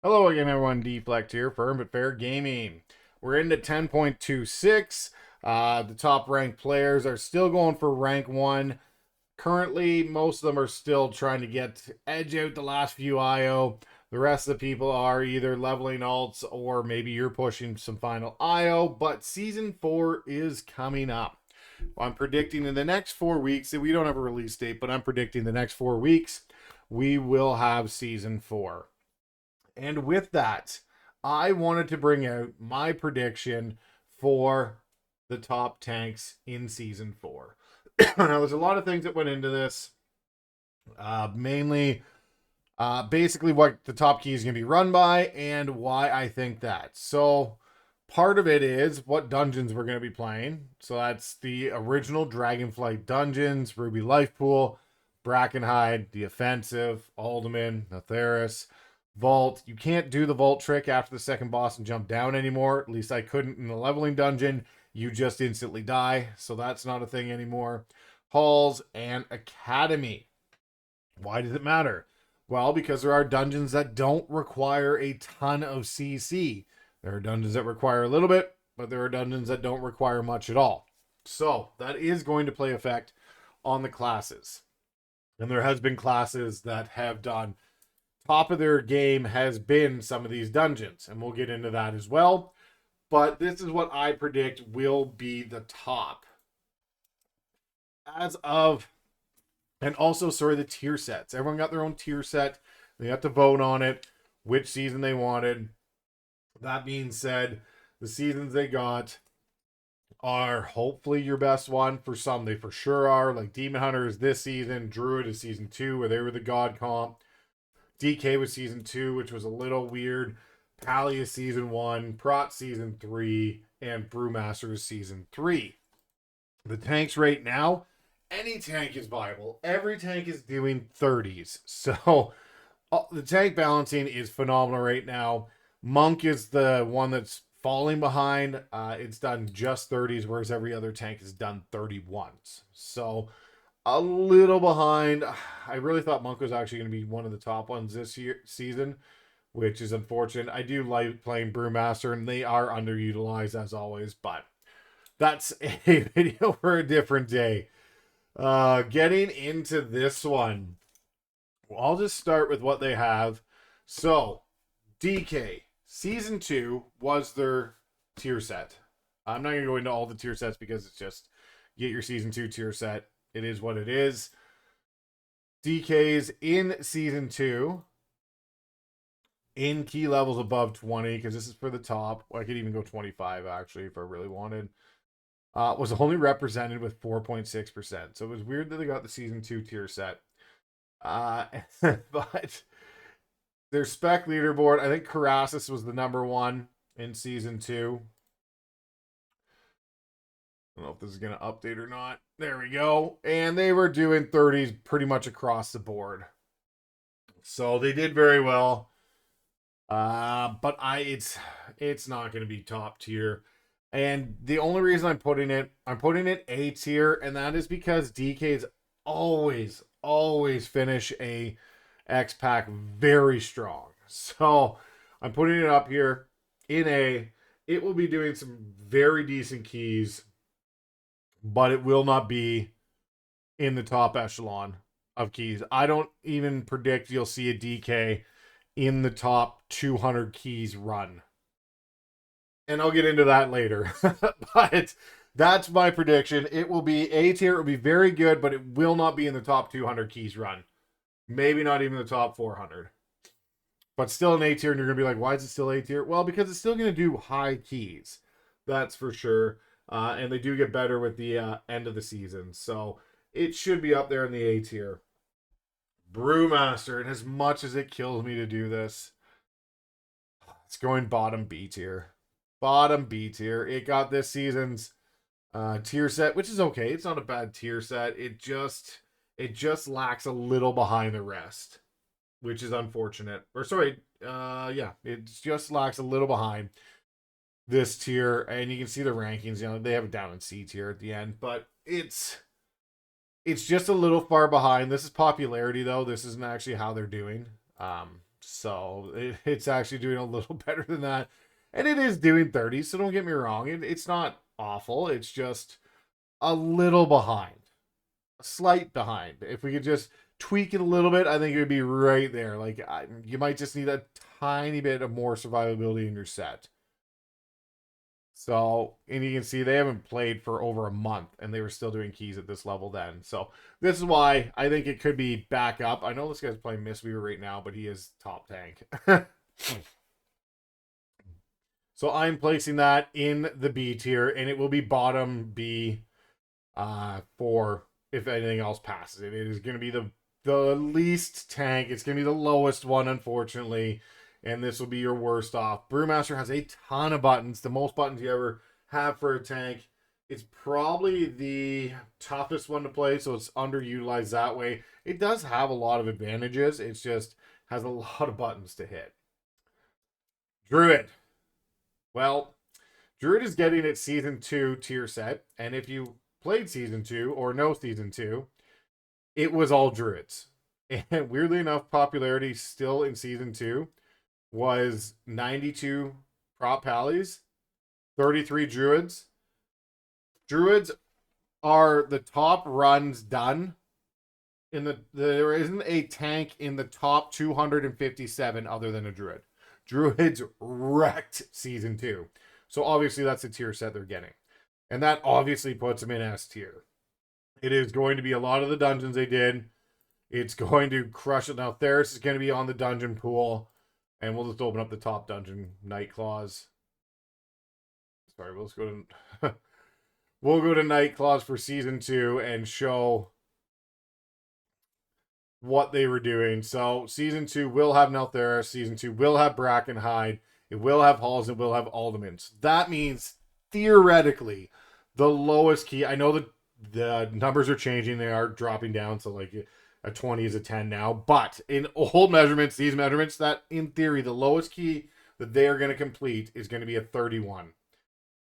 Hello again, everyone. Deflect here, Firm but Fair Gaming. We're into 10.26. The top ranked players are still going for rank 1. Currently, most of them are still trying to edge out the last few IO. The rest of the people are either leveling alts or maybe you're pushing some final IO. But Season 4 is coming up. I'm predicting in the next 4 weeks, we don't have a release date, but I'm predicting the next 4 weeks we will have Season 4. And with that, I wanted to bring out my prediction for the top tanks in Season 4. Now, there's a lot of things that went into this. Mainly, basically, what the top key is going to be run by and why I think that. So, part of it is what dungeons we're going to be playing. So, that's the original Dragonflight dungeons, Ruby Life Pool, Brackenhide, the Offensive, Alderman, Netheris, Vault. You can't do the Vault trick after the second boss and jump down anymore. At least I couldn't in the leveling dungeon. You just instantly die. So that's not a thing anymore. Halls and Academy. Why does it matter? Well, because there are dungeons that don't require a ton of CC. There are dungeons that require a little bit, but there are dungeons that don't require much at all. So that is going to play effect on the classes. And there has been classes that have done top of their game has been some of these dungeons, and we'll get into that as well. But this is what I predict will be the top. As of, and also, sorry, the tier sets. Everyone got their own tier set. They have to vote on it, which season they wanted. That being said, the seasons they got are hopefully your best one. For some, they for sure are. Like Demon Hunter is this season, Druid is season 2, where they were the god comp. DK was season 2, which was a little weird. Pally is season 1, Prot season 3, and Brewmaster is season 3. The tanks right now, any tank is viable. Every tank is doing 30s. So the tank balancing is phenomenal right now. Monk is the one that's falling behind. It's done just 30s, whereas every other tank has done 31s. So a little behind. I really thought Monk was actually going to be one of the top ones this season, which is unfortunate. I do like playing Brewmaster, and they are underutilized as always, but that's a video for a different day. Getting into this one, I'll just start with what they have. So, DK, Season 2 was their tier set. I'm not going to go into all the tier sets because it's just get your Season 2 tier set. It is what it is. DK's in Season 2 in key levels above 20, because this is for the top. I could even go 25, actually, if I really wanted. Was only represented with 4.6%. So it was weird that they got the Season 2 tier set. But their spec leaderboard, I think Karasis was the number 1 in Season 2. I don't know if this is going to update or not. There we go. And they were doing 30s pretty much across the board. So they did very well. But it's not going to be top tier. And the only reason I'm putting it A tier, and that is because DK's always finish a X pack very strong. So I'm putting it up here in A. It will be doing some very decent keys, but it will not be in the top echelon of keys. I don't even predict you'll see a DK in the top 200 keys run. And I'll get into that later. But that's my prediction. It will be A tier. It will be very good, but it will not be in the top 200 keys run. Maybe not even the top 400. But still an A tier, and you're going to be like, why is it still A tier? Well, because it's still going to do high keys. That's for sure. And they do get better with the end of the season. So it should be up there in the A tier. Brewmaster, and as much as it kills me to do this, it's going bottom B tier. Bottom B tier. It got this season's tier set, which is okay. It's not a bad tier set. It just lacks a little behind the rest, which is unfortunate. Or sorry, it just lacks a little behind this tier, and you can see the rankings. You know, they have it down in C tier at the end, but it's just a little far behind. This is popularity, though. This isn't actually how they're doing. So it's actually doing a little better than that. And it is doing 30, so don't get me wrong. It's not awful. It's just a little behind. A slight behind. If we could just tweak it a little bit, I think it would be right there. Like, you might just need a tiny bit of more survivability in your set. So, and you can see they haven't played for over a month, and they were still doing keys at this level then. So, this is why I think it could be back up. I know this guy's playing Mistweaver right now, but he is top tank. So, I'm placing that in the B tier, and it will be bottom B for if anything else passes it. It is going to be the least tank. It's going to be the lowest one, unfortunately. And this will be your worst off. Brewmaster has a ton of buttons. The most buttons you ever have for a tank. It's probably the toughest one to play, so it's underutilized that way. It does have a lot of advantages. It just has a lot of buttons to hit. Druid. Well, Druid is getting its Season 2 tier set. And if you played Season 2 or know Season 2, it was all Druids. And weirdly enough, popularity still in Season 2 was 92 prop pallies, 33 druids. Druids are the top runs done. There isn't a tank in the top 257 other than a druid. Druids wrecked Season 2. So obviously that's the tier set they're getting. And that obviously puts them in S tier. It is going to be a lot of the dungeons they did. It's going to crush it. Now Theris is going to be on the dungeon pool. And we'll just open up the top dungeon, Night Claws. Sorry, let's go to... we'll go to Night Claws for Season 2 and show what they were doing. So, Season 2 will have Nelthera. Season 2 will have Brackenhide. It will have Halls. It will have Aldermans. That means, theoretically, the lowest key... I know that the numbers are changing. They are dropping down. So, like... a 20 is a 10 now. But in old measurements, these measurements, that in theory, the lowest key that they are going to complete is going to be a 31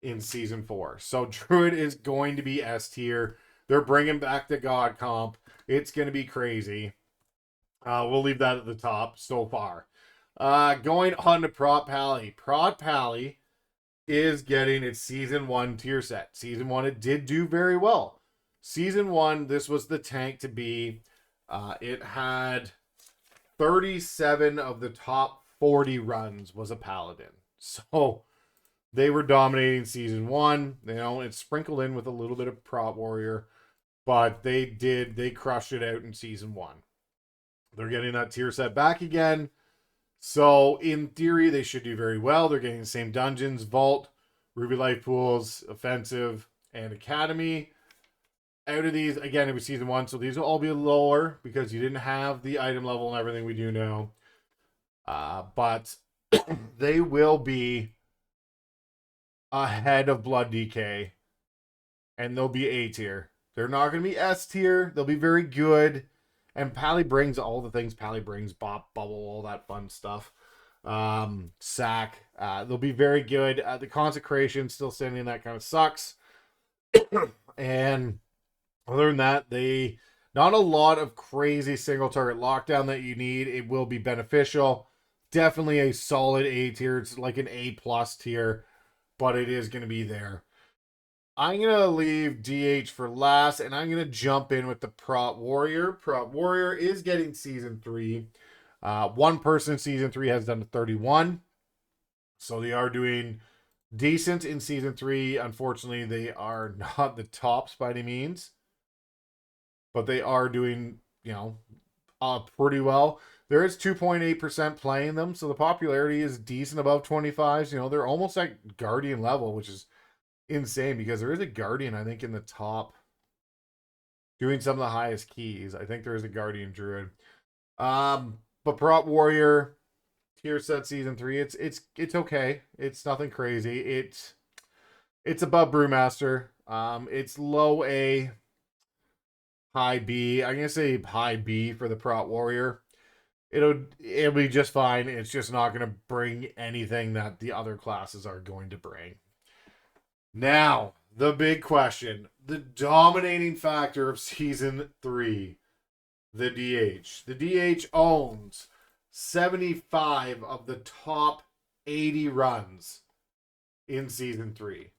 in Season 4. So Druid is going to be S tier. They're bringing back the God comp. It's going to be crazy. We'll leave that at the top so far. Going on to Prop Pally. Prop Pally is getting its Season 1 tier set. Season 1, it did do very well. Season 1, this was the tank to be... it had 37 of the top 40 runs was a paladin. So they were dominating Season 1. You know, it's sprinkled in with a little bit of prop warrior. But they crushed it out in Season 1. They're getting that tier set back again. So in theory, they should do very well. They're getting the same dungeons, Vault, Ruby Life Pools, Offensive, and Academy. Out of these, again, it was Season 1, so these will all be lower because you didn't have the item level and everything we do now. But they will be ahead of Blood DK, and they'll be A tier. They're not going to be S tier. They'll be very good. And Pally brings all the things Pally brings, Bop, Bubble, all that fun stuff. Sack. They'll be very good. The Consecration, still standing, that kind of sucks. And... other than that, not a lot of crazy single target lockdown that you need. It will be beneficial. Definitely a solid A tier. It's like an A+ tier, but it is going to be there. I'm going to leave DH for last, and I'm going to jump in with the Prop Warrior. Prop Warrior is getting Season 3. One person in Season 3 has done 31. So they are doing decent in Season 3. Unfortunately, they are not the tops by any means. But they are doing, pretty well. There is 2.8% playing them, so the popularity is decent above 25s. They're almost at Guardian level, which is insane because there is a Guardian, I think, in the top doing some of the highest keys. I think there is a Guardian Druid. But Prop Warrior, tier set Season 3, it's okay. It's nothing crazy. It's above Brewmaster. It's low A, high B. I'm gonna say high B for the Prop Warrior. It'll be just fine. It's just not gonna bring anything that the other classes are going to bring. Now, the big question, the dominating factor of Season 3, the DH. The DH owns 75 of the top 80 runs in Season 3.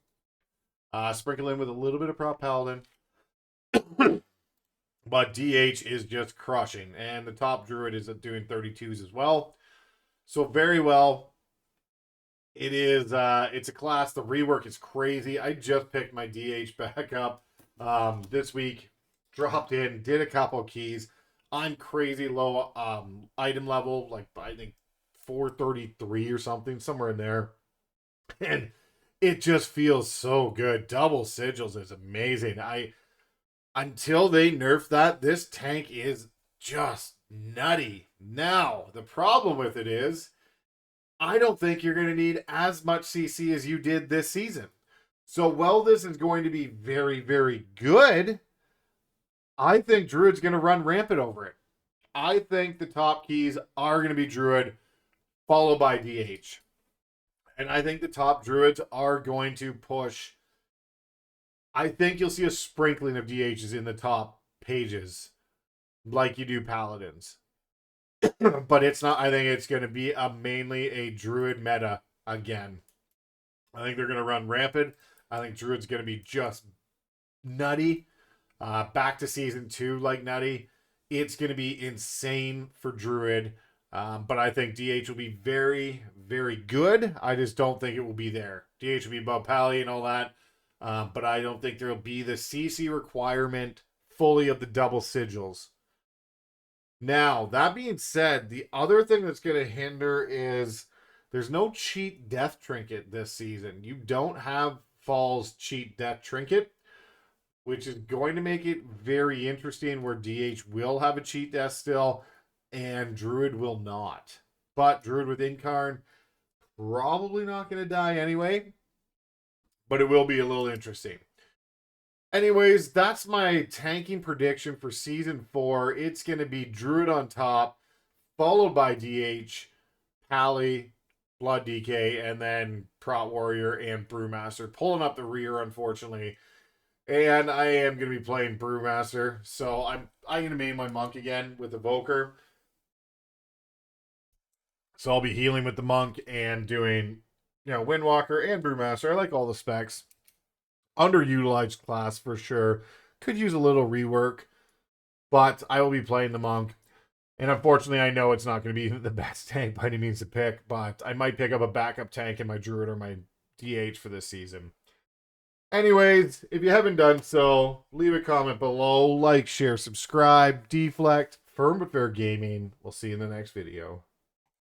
Sprinkle in with a little bit of Prop Paladin. But DH is just crushing. And the top Druid is doing 32s as well. So very well. It is, it's a class. The rework is crazy. I just picked my DH back up this week. Dropped in, did a couple keys. I'm crazy low item level, like I think 433 or something, somewhere in there. And it just feels so good. Double sigils is amazing. Until they nerf that, this tank is just nutty. Now, the problem with it is, I don't think you're going to need as much CC as you did this season. So while this is going to be very, very good, I think Druid's going to run rampant over it. I think the top keys are going to be Druid, followed by DH. And I think the top Druids are going to push. I think you'll see a sprinkling of DHs in the top pages, like you do Paladins. But it's not, I think it's going to be mainly a Druid meta again. I think they're going to run rampant. I think Druid's going to be just nutty. Back to Season 2 like nutty. It's going to be insane for Druid. But I think DH will be very, very good. I just don't think it will be there. DH will be above Pally and all that. But I don't think there will be the CC requirement fully of the double sigils. Now, that being said, the other thing that's going to hinder is there's no cheat death trinket this season. You don't have Fall's cheat death trinket, which is going to make it very interesting where DH will have a cheat death still and Druid will not. But Druid with Incarn, probably not going to die anyway, but it will be a little interesting. Anyways, that's my tanking prediction for Season 4. It's going to be Druid on top, followed by DH, Pally, Blood DK, and then Prot Warrior and Brewmaster. Pulling up the rear, unfortunately. And I am going to be playing Brewmaster. So I'm going to main my Monk again with Evoker. So I'll be healing with the Monk and doing, Windwalker and Brewmaster. I like all the specs. Underutilized class for sure. Could use a little rework, but I will be playing the Monk. And unfortunately, I know it's not going to be the best tank by any means to pick, but I might pick up a backup tank in my Druid or my DH for this season. Anyways, if you haven't done so, leave a comment below, like, share, subscribe, deflect, Firm but Fair Gaming. We'll see you in the next video.